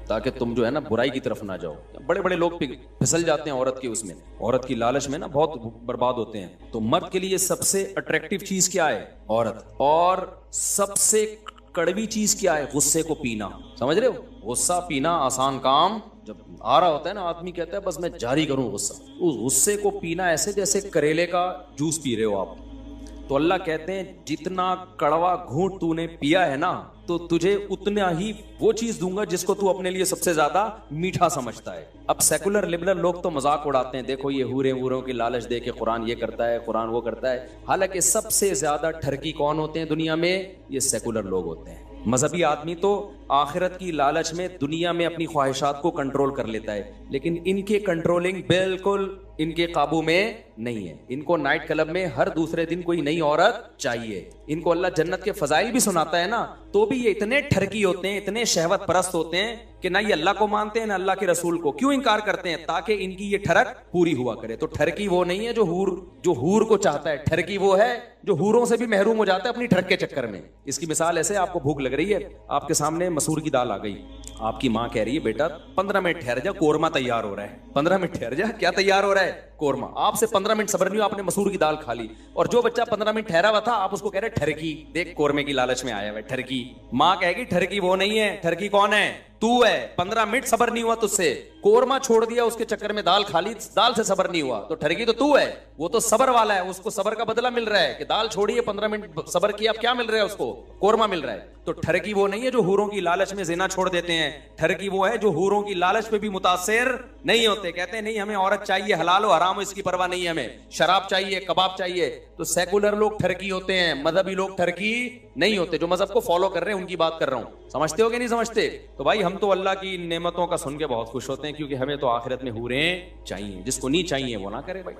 Speaker 1: تاکہ تم جو ہے نا برائی کی طرف نہ جاؤ. بڑے بڑے لوگ پھسل جاتے ہیں عورت کے اس میں، عورت کی لالچ میں نا بہت برباد ہوتے ہیں. تو مرد کے لیے سب سے اٹریکٹیو چیز کیا ہے؟ عورت. اور سب سے کڑوی چیز کیا ہے؟ غصے کو پینا. سمجھ رہے ہو؟ غصہ پینا آسان کام جب آ رہا ہوتا ہے نا، آدمی کہتا ہے بس میں جاری کروں غصہ. اس غصے کو پینا ایسے جیسے کریلے کا جوس پی رہے ہو آپ. تو اللہ کہتے ہیں جتنا کڑوا گھونٹ تو نے پیا ہے نا تو تجھے اتنا ہی وہ چیز دوں گا جس کو تو اپنے لیے سب سے زیادہ میٹھا سمجھتا ہے. اب سیکولر لبرل لوگ تو مذاق اڑاتے ہیں، دیکھو یہ حوروں کی لالچ دے کے قرآن یہ کرتا ہے، قرآن وہ کرتا ہے. حالانکہ سب سے زیادہ ٹھرکی کون ہوتے ہیں دنیا میں؟ یہ سیکولر لوگ ہوتے ہیں. مذہبی آدمی تو آخرت کی لالچ میں دنیا میں اپنی خواہشات کو کنٹرول کر لیتا ہے، لیکن ان کے کنٹرولنگ بالکل ان کے قابو میں نہیں ہے. ان کو نائٹ کلب میں ہر دوسرے دن کوئی نئی عورت چاہیے. ان کو اللہ جنت کے فضائل بھی سناتا ہے نا تو بھی یہ اتنے ٹھرکی ہوتے ہیں، اتنے شہوت پرست ہوتے ہیں کہ نہ یہ اللہ کو مانتے ہیں نہ اللہ کے رسول کو. کیوں انکار کرتے ہیں؟ تاکہ ان کی یہ ٹھرک پوری ہوا کرے. تو ٹھرکی وہ نہیں ہے جو حور کو چاہتا ہے، ٹھرکی وہ ہے جو حوروں سے بھی محروم ہو جاتا ہے اپنی ٹھرک کے چکر میں. اس کی مثال ایسے، آپ کو بھوک لگ رہی ہے، آپ کے سامنے مسور کی دال آ گئی، آپ کی ماں کہہ رہی ہے بیٹا 15 منٹ ٹھہر جا، قورمہ تیار ہو رہا ہے. 15 منٹ ٹھہر جا، کیا تیار ہو رہا ہے؟ قورمہ. آپ سے 15 منٹ صبر نہیں ہوا، آپ نے مسور کی دال کھا لی. اور جو بچہ 15 منٹ ٹھہرا ہوا تھا آپ اس کو کہہ رہے ٹھرکی، دیکھ قورمے کی لالچ میں آیا ہوا ہے ٹھرکی. ماں کہے گی ٹھرکی وہ نہیں ہے، ٹھرکی کون ہے؟ تو ہے. 15 منٹ صبر نہیں ہوا تجھ سے، قورمہ چھوڑ دیا اس کے چکر میں، دال کھا لی، دال سے صبر نہیں ہوا، تو ٹھرکی تو ہے. وہ تو صبر والا ہے، اس کو صبر کا بدلہ مل رہا ہے کہ دال چھوڑی ہے 15 منٹ صبر کیا، اب کیا مل رہا ہے اس کو؟ قورمہ مل رہا ہے. تو ٹھرکی وہ نہیں ہے جو حوروں کی لالچ میں زنا چھوڑ دیتے ہیں، ٹھرکی وہ ہے جو حوروں کی لالچ پہ بھی متاثر نہیں ہوتے. کہتے ہیں نہیں ہمیں عورت چاہیے، حلال ہو حرام ہو اس کی پرواہ نہیں ہے، ہمیں شراب چاہیے، کباب چاہیے. تو سیکولر لوگ ٹھرکی ہوتے ہیں، مذہبی لوگ ٹھرکی نہیں ہوتے. جو مذہب کو فالو کر رہے ہیں ان کی بات کر رہا ہوں. سمجھتے ہو کہ نہیں سمجھتے؟ تو بھائی ہم تو اللہ کی نعمتوں کا سن کے بہت خوش ہوتے ہیں، کیونکہ ہمیں تو آخرت میں حوریں چاہیے. جس کو نہیں چاہیے وہ نہ کرے بھائی،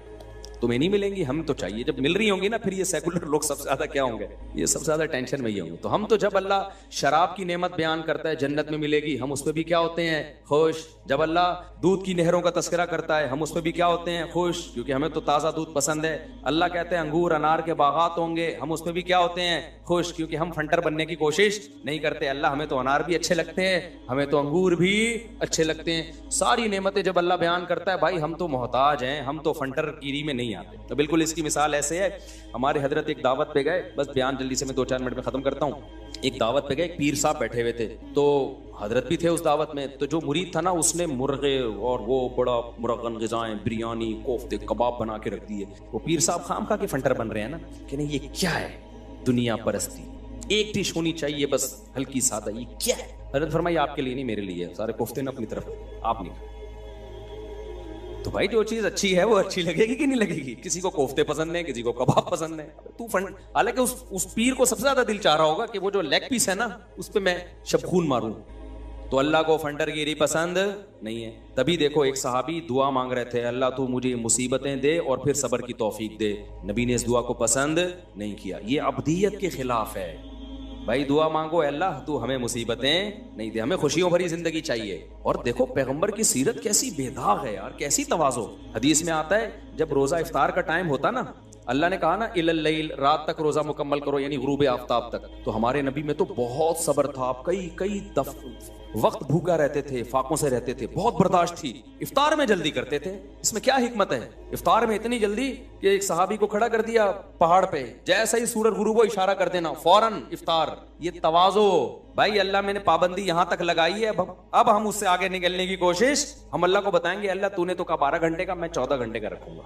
Speaker 1: تمہیں نہیں ملیں گی، ہم تو چاہیے. جب مل رہی ہوں گی نا پھر یہ سیکولر لوگ سب سے زیادہ کیا ہوں گے؟ یہ سب سے زیادہ ٹینشن میں ہی ہوں گے. تو ہم تو جب اللہ شراب کی نعمت بیان کرتا ہے جنت میں ملے گی، ہم اس پہ بھی کیا ہوتے ہیں؟ خوش. جب اللہ دودھ کی نہروں کا تذکرہ کرتا ہے ہم اس پہ بھی کیا ہوتے ہیں؟ خوش، کیونکہ ہمیں تو تازہ دودھ پسند ہے. اللہ کہتے ہیں انگور انار کے باغات ہوں گے، ہم اس پہ بھی کیا ہوتے ہیں؟ خوش، کیونکہ ہم فنٹر بننے کی کوشش نہیں کرتے. اللہ ہمیں تو انار بھی اچھے لگتے ہیں، ہمیں تو انگور بھی اچھے لگتے ہیں. ساری نعمتیں جب اللہ بیان کرتا ہے بھائی ہم تو محتاج ہیں، ہم تو فنٹر گیری میں نہیں آتے. تو بالکل اس کی مثال ایسے ہے، ہمارے حضرت ایک دعوت پہ گئے، بس بیان جلدی سے میں 2-4 منٹ میں ختم کرتا ہوں. ایک دعوت پہ گئے، ایک پیر صاحب بیٹھے ہوئے تھے، تو حضرت بھی تھے اس دعوت میں. تو جو مرید تھا نا اس نے مرغے اور وہ بڑا مرغن غذائیں، بریانی، کوفتے، کباب بنا کے رکھ دیے. وہ پیر صاحب خامخواہ کے فنٹر بن رہے ہیں نا کہ نہیں یہ کیا ہے؟ دنیا پرستی، ایک ڈش ہونی چاہیے بس ہلکی سادہ، یہ کیا ہے؟ حضرت فرمایا آپ کے لیے نہیں میرے لیے، سارے کوفتے نا اپنی طرف آپ نہیں. تو بھائی جو چیز اچھی ہے وہ اچھی لگے گی کہ نہیں لگے گی؟ کسی کو کوفتے پسند ہیں، کسی کو کباب پسند ہے. حالانکہ اس پیر کو سب سے زیادہ دل چاہ رہا ہوگا کہ وہ جو لیگ پیس ہے نا اس پہ میں شبخون ماروں. تو اللہ کو فنٹر گیری پسند نہیں ہے. تبھی دیکھو ایک صحابی دعا مانگ رہے تھے، اللہ تو مجھے مصیبتیں دے اور پھر صبر کی توفیق دے. نبی نے اس دعا کو پسند نہیں کیا. یہ عبدیت کے خلاف ہے. بھائی دعا مانگو اے اللہ تو ہمیں مصیبتیں نہیں دے، ہمیں خوشیوں بھری زندگی چاہیے. اور دیکھو پیغمبر کی سیرت کیسی بے داغ ہے یار، کیسی تواضع. حدیث میں آتا ہے جب روزہ افطار کا ٹائم ہوتا نا، اللہ نے کہا نا الی اللیل، رات تک روزہ مکمل کرو، یعنی غروب آفتاب تک. تو ہمارے نبی میں تو بہت صبر تھا، کئی وقت بھوکا رہتے تھے، فاقوں سے رہتے تھے، بہت برداشت تھی. افطار میں جلدی کرتے تھے. اس میں کیا حکمت ہے؟ افطار میں اتنی جلدی کہ ایک صحابی کو کھڑا کر دیا پہاڑ پہ، جیسا ہی سورج غروب ہو اشارہ کر دینا، فوراً افطار. یہ تواضع. بھائی اللہ میں نے پابندی یہاں تک لگائی ہے، اب ہم اس سے آگے نکلنے کی کوشش. ہم اللہ کو بتائیں گے اللہ تو نے تو کہا 12 گھنٹے کا، میں 14 گھنٹے کا رکھوں گا،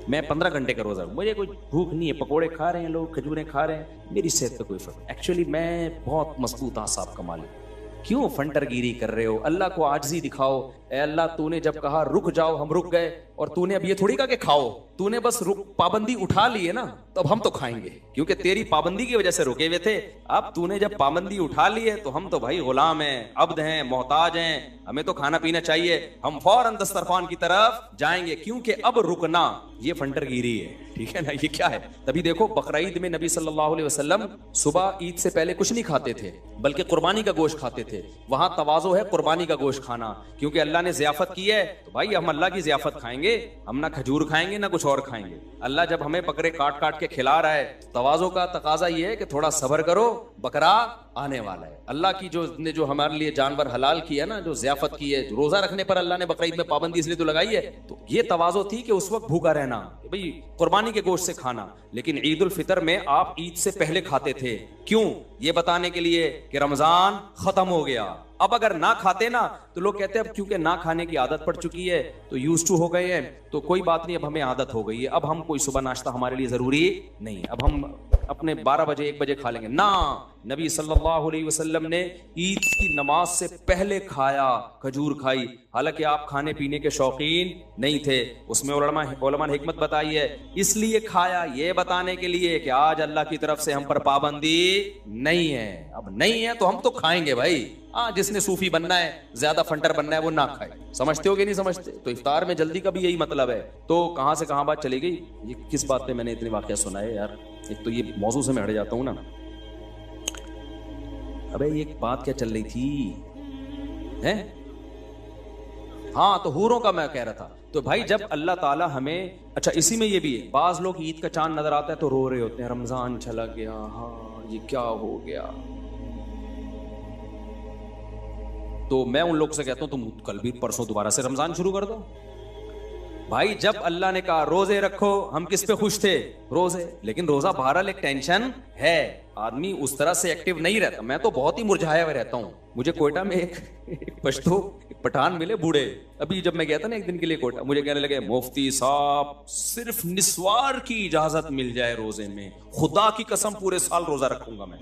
Speaker 1: میں 15 گھنٹے کا روزہ ہوں، مجھے کوئی بھوک نہیں ہے. پکوڑے کھا رہے ہیں لوگ، کھجوریں کھا رہے ہیں، میری صحت پہ کوئی فرق. ایکچولی میں بہت مضبوط اعصاب کا مالک. کیوں فنٹر گیری کر رہے ہو؟ اللہ کو عاجزی دکھاؤ. اے اللہ تو نے جب کہا رک جاؤ ہم رک گئے، اور تو نے اب یہ تھوڑی کہا کہ کھاؤ، تو نے بس پابندی اٹھا لی ہے نا، تو اب ہم تو کھائیں گے کیونکہ تیری پابندی کی وجہ سے رکے ہوئے تھے. اب تو نے جب پابندی اٹھا لی ہے تو ہم تو بھائی غلام ہیں، عبد ہیں، محتاج ہیں، ہمیں تو کھانا پینا چاہیے. ہم فوراً دسترخوان کی طرف جائیں گے کیونکہ اب رکنا یہ فنٹر گیری ہے. ٹھیک ہے نا، یہ کیا ہے؟ تبھی دیکھو بقرعید میں نبی صلی اللہ علیہ وسلم صبح عید سے پہلے کچھ نہیں کھاتے تھے بلکہ قربانی کا گوشت کھاتے تھے. وہاں تواضع ہے قربانی کا گوشت کھانا، کیونکہ اللہ نے ضیافت کی ہے تو بھائی ہم اللہ کی ضیافت کھائیں گے. ہم نہ کھجور کھائیں گے نہ کچھ اور کھائیں گے. اللہ جب ہمیں بکرے کاٹ کاٹ کے کھلا رہا ہے, تواضع کا تقاضا یہ ہے کہ تھوڑا صبر کرو, بکرا آنے والا ہے. اللہ کی جو ہمارے لیے جانور حلال کیا نا, جو ضیافت کی ہے, روزہ رکھنے پر اللہ نے بقرعید میں پابندی اس لیے تو لگائی ہے, تو یہ تواضع تھی کہ اس وقت بھوکا رہنا, بھئی قربانی کے گوشت سے کھانا. لیکن عید الفطر میں آپ عید سے پہلے کھاتے تھے, کیوں؟ یہ بتانے کے لیے کہ رمضان ختم ہو گیا. اب اگر نہ کھاتے نا تو لوگ کہتے ہیں اب کیونکہ نہ کھانے کی عادت پڑ چکی ہے تو یوز ٹو ہو گئے ہیں, تو کوئی بات نہیں, اب ہمیں عادت ہو گئی ہے, اب ہم کوئی صبح ناشتہ ہمارے لیے ضروری نہیں, اب ہم اپنے 12 بجے 1 بجے کھا لیں گے. نہ, نبی صلی اللہ علیہ وسلم نے عید کی نماز سے پہلے کھایا, کھجور کھائی, حالانکہ آپ کھانے پینے کے شوقین نہیں تھے. اس میں علماء نے حکمت بتائی ہے, اس لیے کھایا یہ بتانے کے لیے کہ آج اللہ کی طرف سے ہم پر پابندی نہیں ہے. اب نہیں ہے تو ہم تو کھائیں گے بھائی. ہاں, جس نے صوفی بننا ہے, زیادہ فنٹر بننا ہے, وہ نہ کھائے. سمجھتے ہو کہ نہیں سمجھتے؟ تو افطار میں جلدی کا بھی یہی مطلب ہے. تو کہاں سے کہاں بات چلی گئی, یہ کس بات پہ میں نے اتنے واقعہ سنا ہے یار. ایک تو یہ موضوع سے میں ہٹ جاتا ہوں نا. ابے یہ بات کیا چل رہی تھی ہیں؟ ہاں, تو حوروں کا میں کہہ رہا تھا. تو بھائی جب اللہ تعالیٰ ہمیں, اچھا اسی میں یہ بھی ہے, بعض لوگ عید کا چاند نظر آتا ہے تو رو رہے ہوتے ہیں, رمضان چلا گیا, ہاں یہ کیا ہو گیا. تو میں ان لوگ سے کہتا ہوں تم کل بھی پرسوں دوبارہ سے رمضان شروع کر دو. بھائی جب اللہ نے کہا روزے رکھو, ہم کس پہ خوش تھے؟ روزے. لیکن روزہ بہرحال ایک ٹینشن ہے, آدمی اس طرح سے ایکٹیو نہیں رہتا. میں تو بہت ہی مرجھایا ہوا رہتا ہوں. مجھے کوئٹہ میں ایک پٹھان ملے بوڑھے, ابھی جب میں گیا تھا نا ایک دن کے لیے کوئٹہ, مجھے کہنے لگے مفتی صاحب صرف نسوار کی اجازت مل جائے روزے میں, خدا کی قسم پورے سال روزہ رکھوں گا میں.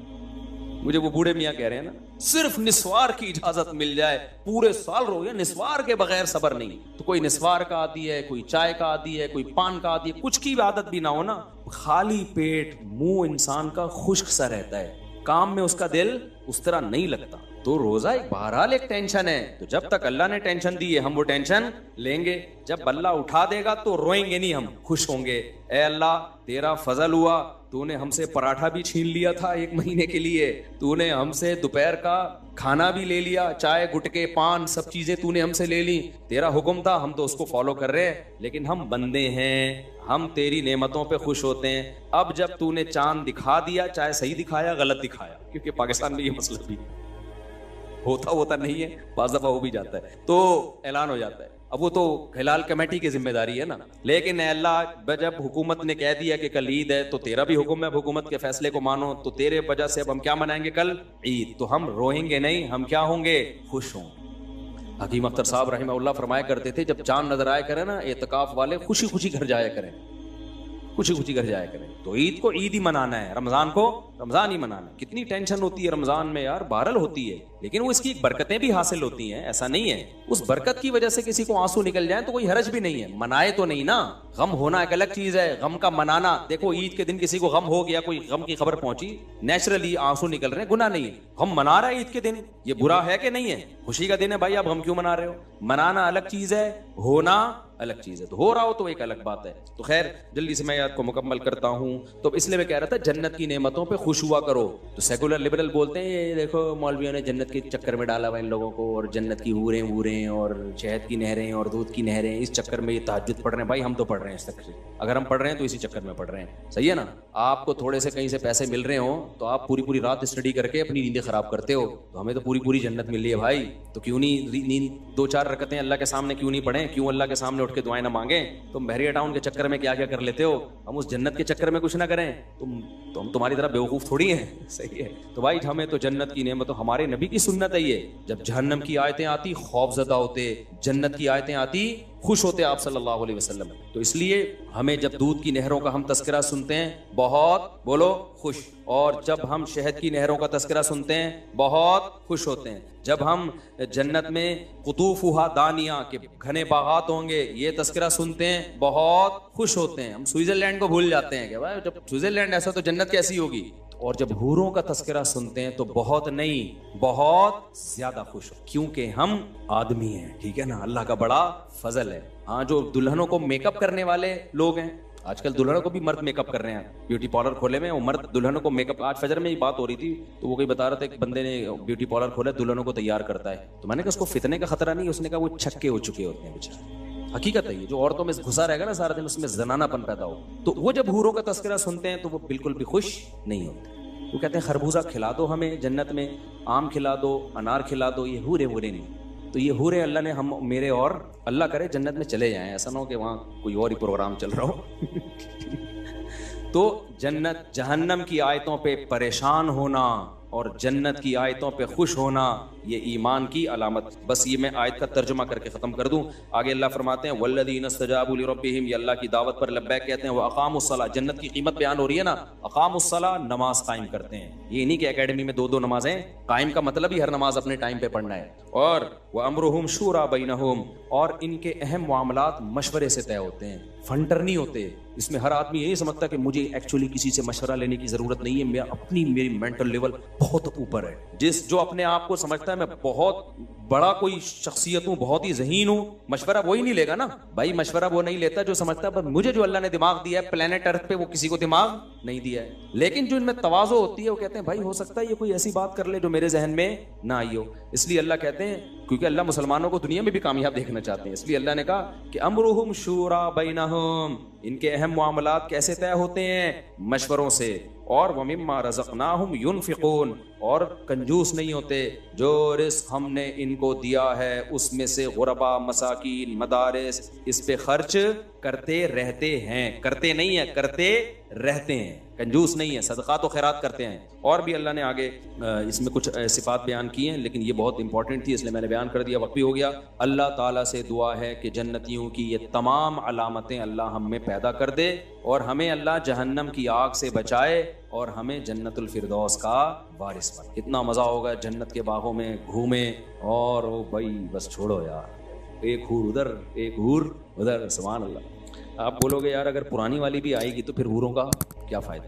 Speaker 1: مجھے وہ بوڑھے میاں کہہ رہے ہیں نا, صرف نسوار کی اجازت مل جائے پورے سال روزے, نسوار کے بغیر صبر نہیں. تو کوئی نسوار کا عادی ہے, کوئی چائے کا عادی ہے, کوئی پان کا عادی ہے, کچھ کی عادت بھی نہ ہو نا, خالی پیٹ منہ انسان کا خشک سا رہتا ہے, کام میں اس کا دل اس طرح نہیں لگتا. تو روزہ ایک بہرحال ایک ٹینشن ہے. تو جب تک اللہ نے ٹینشن دی ہے ہم وہ ٹینشن لیں گے. جب اللہ اٹھا دے گا تو روئیں گے نہیں, ہم خوش ہوں گے. اے اللہ تیرا فضل ہوا, تو نے ہم سے پراٹھا بھی چھین لیا تھا 1 مہینے کے لیے, تو نے ہم سے دوپہر کا کھانا بھی لے لیا, چائے گٹکے پان سب چیزیں تو نے ہم سے لے لی. تیرا حکم تھا, ہم تو اس کو فالو کر رہے ہیں, لیکن ہم بندے ہیں, ہم تیری نعمتوں پہ خوش ہوتے ہیں. اب جب تو نے چاند دکھا دیا, چاہے صحیح دکھایا غلط دکھایا, کیونکہ پاکستان میں یہ مسئلہ بھی ہوتا نہیں ہے, بعض دفعہ ہو بھی جاتا ہے, تو اعلان ہو جاتا ہے. اب وہ تو ہلال کمیٹی کی ذمہ داری ہے نا. لیکن اے اللہ جب حکومت نے کہہ دیا کہ کل عید ہے, تو تیرا بھی حکم ہے, حکومت کے فیصلے کو مانو. تو تیرے وجہ سے اب ہم کیا منائیں گے کل؟ عید. تو ہم روئیں گے نہیں, ہم کیا ہوں گے؟ خوش ہوں. حکیم اختر صاحب رحمہ اللہ فرمایا کرتے تھے, جب چاند نظر آیا کرے نا, اعتکاف والے خوشی خوشی گھر جایا کریں, خوشی خوشی گھر جایا کریں. تو عید کو عید ہی منانا ہے, رمضان کو رمضان ہی منانا ہے. کتنی ٹینشن ہوتی ہے رمضان میں یار, بہرحال ہوتی ہے, لیکن وہ اس کی برکتیں بھی حاصل ہوتی ہیں, ایسا نہیں ہے. اس برکت کی وجہ سے کسی کو آنسو نکل جائیں تو کوئی حرج بھی نہیں ہے, منائے تو نہیں نا. غم ہونا ایک الگ چیز ہے, غم کا منانا. دیکھو عید کے دن کسی کو غم ہو گیا, کوئی غم کی خبر پہنچی, نیچرلی آنسو نکل رہے ہیں, گناہ نہیں ہے. غم منا رہا ہے عید کے دن, یہ برا ہے کہ نہیں ہے؟ خوشی کا دن ہے بھائی, آپ غم کیوں منا رہے ہو؟ منانا الگ چیز ہے, ہونا الگ چیز ہے. تو ہو رہا ہو تو ایک الگ بات ہے. تو خیر جلدی سے میں یاد کو مکمل کرتا ہوں. تو اس لیے میں کہہ رہا تھا جنت کی نعمتوں پہ خوش ہوا کرو. تو سیکولر لبرل بولتے ہیں یہ دیکھو مولویوں نے جنت کے چکر میں ڈالا ہوا ان لوگوں کو, اور جنت کی حوریں ووریں اور شہد کی نہریں اور دودھ کی نہریں, اس چکر میں یہ تہجد پڑھ رہے ہیں. بھائی ہم تو پڑھ رہے ہیں اس تک سے, اگر ہم پڑھ رہے ہیں تو اسی چکر میں پڑھ رہے ہیں, صحیح ہے نا. آپ کو تھوڑے سے کہیں سے پیسے مل رہے ہوں تو آپ پوری رات اسٹڈی کر کے اپنی نیندیں خراب کرتے ہو. تو ہمیں تو پوری جنت مل رہی ہے بھائی, تو کیوں نہیں نیند 2-4 رکعتیں اللہ کے سامنے کیوں نہیں پڑھیں؟ کیوں اللہ کے سامنے اٹھ کے دعائیں نہ مانگیں؟ تم بحریہ ٹاؤن کے چکر میں کیا کیا کر لیتے ہو, ہم اس جنت کے چکر میں کچھ نہ کریں. تو ہم تمہاری طرح بیوقوف تھوڑی ہیں, صحیح ہے. تو بھائی ہمیں تو جنت کی نعمت, ہمارے نبی کی سنت ہے یہ, جب جہنم کی آیتیں آتی خوف زدہ ہوتے, جنت کی آیتیں آتی خوش ہوتے آپ صلی اللہ علیہ وسلم. تو اس لیے ہمیں جب دودھ کی نہروں کا ہم تذکرہ سنتے ہیں بہت بولو خوش, اور جب ہم شہد کی نہروں کا تذکرہ سنتے ہیں بہت خوش ہوتے ہیں. جب ہم جنت میں قطوفھا دانیہ کے گھنے باغات ہوں گے یہ تذکرہ سنتے ہیں بہت خوش ہوتے ہیں. ہم سوئٹزرلینڈ کو بھول جاتے ہیں کہ بھائی جب سوئٹزرلینڈ ایسا تو جنت کیسی ہوگی. اور جب حوروں کا تذکرہ سنتے ہیں تو بہت نہیں بہت زیادہ خوش ہو, کیونکہ ہم آدمی ہیں, ٹھیک ہے نا. اللہ کا بڑا فضل ہے. ہاں جو دلہنوں کو میک اپ کرنے والے لوگ ہیں, آج کل دلہنوں کو بھی مرد میک اپ کر رہے ہیں, بیوٹی پارلر کھولے میں, وہ مرد دلہنوں کو میک اپ. آج فجر میں یہ بات ہو رہی تھی تو وہ کوئی بتا رہا تھا ایک بندے نے بیوٹی پارلر کھولا دلہنوں کو تیار کرتا ہے. تو میں نے کہا اس کو فتنے کا خطرہ نہیں, اس نے کہا وہ چھکے ہو چکے ہوتے ہیں بیچارے, حقیقت ہے یہ، جو عورتوں میں گھسا رہے گا نا سارا دن، اس میں زنانہ پن پیدا ہو، تو وہ جب حوروں کا تذکرہ سنتے ہیں تو وہ بالکل بھی خوش نہیں ہوتے. وہ کہتے ہیں خربوزہ کھلا دو ہمیں جنت میں، آم کھلا دو، انار کھلا دو، یہ حورے نہیں. تو یہ حورے اللہ نے ہم میرے اور اللہ کرے جنت میں چلے جائیں، ایسا نہ ہو کہ وہاں کوئی اور ہی پروگرام چل رہا ہو. تو جنت جہنم کی آیتوں پہ پریشان ہونا اور جنت کی آیتوں پہ خوش ہونا یہ ایمان کی علامت. بس یہ میں آیت کا ترجمہ کر کے ختم کر دوں. آگے اللہ فرماتے ہیں والذین استجابوا لربہم، یہ اللہ کی دعوت پر لبیک کہتے ہیں. واقاموا الصلاۃ، جنت کی قیمت بیان ہو رہی ہے نا. اقاموا الصلاۃ، نماز قائم کرتے ہیں. یہ نہیں کہ اکیڈمی میں 2 نمازیں قائم کا مطلب ہی ہر نماز اپنے ٹائم پہ پڑھنا ہے. اور وامرہم شورا بینہم، اور ان کے اہم معاملات مشورے سے طے ہوتے ہیں، فنٹر نہیں ہوتے. اس میں ہر آدمی یہی سمجھتا کہ مجھے ایکچولی کسی سے مشورہ لینے کی ضرورت نہیں ہے، میری مینٹل لیول بہت اوپر ہے. جو اپنے آپ کو سمجھتا ہے میں بہت بڑا کوئی شخصیت ہوں، بہت ہی ذہین ہوں، مشورہ وہی نہیں لے گا نا بھائی. مشورہ وہ نہیں لیتا جو سمجھتا ہے مجھے جو اللہ نے دماغ دیا ہے پلانٹ ارتھ پہ وہ کسی کو دماغ نہیں دیا ہے. لیکن جو ان میں تواضع ہوتی ہے وہ کہتے ہیں بھائی ہو سکتا ہے یہ کوئی ایسی بات کر لے جو میرے ذہن میں نہ آئی ہو. اس لیے اللہ کہتے ہیں، کیونکہ اللہ مسلمانوں کو دنیا میں بھی کامیاب دیکھنا چاہتے ہیں، اس لیے اللہ نے کہا کہ امرہم شورا بینہم، ان کے اہم معاملات کیسے طے ہوتے ہیں؟ مشوروں سے. اور وَمِمَّا رَزَقْنَاهُمْ يُنْفِقُونَ، اور کنجوس نہیں ہوتے. جو رزق ہم نے ان کو دیا ہے اس میں سے غربا، مساکین، مدارس، اس پہ خرچ کرتے رہتے ہیں. کرتے نہیں ہیں، کرتے رہتے ہیں، کنجوس نہیں ہے، صدقات و خیرات کرتے ہیں. اور بھی اللہ نے آگے اس میں کچھ صفات بیان کی ہیں، لیکن یہ بہت امپورٹنٹ تھی اس لیے میں نے بیان کر دیا، وقت بھی ہو گیا. اللہ تعالیٰ سے دعا ہے کہ جنتیوں کی یہ تمام علامتیں اللہ ہم میں پیدا کر دے، اور ہمیں اللہ جہنم کی آگ سے بچائے، اور ہمیں جنت الفردوس کا وارث بنا. کتنا مزہ ہوگا جنت کے باغوں میں گھومیں، اور او بھائی بس چھوڑو یار، ایک حور ادھر ایک حور ادھر، سبحان اللہ. آپ بولو گے یار اگر پرانی والی بھی آئے گی تو پھر حوروں کا کیا فائدہ.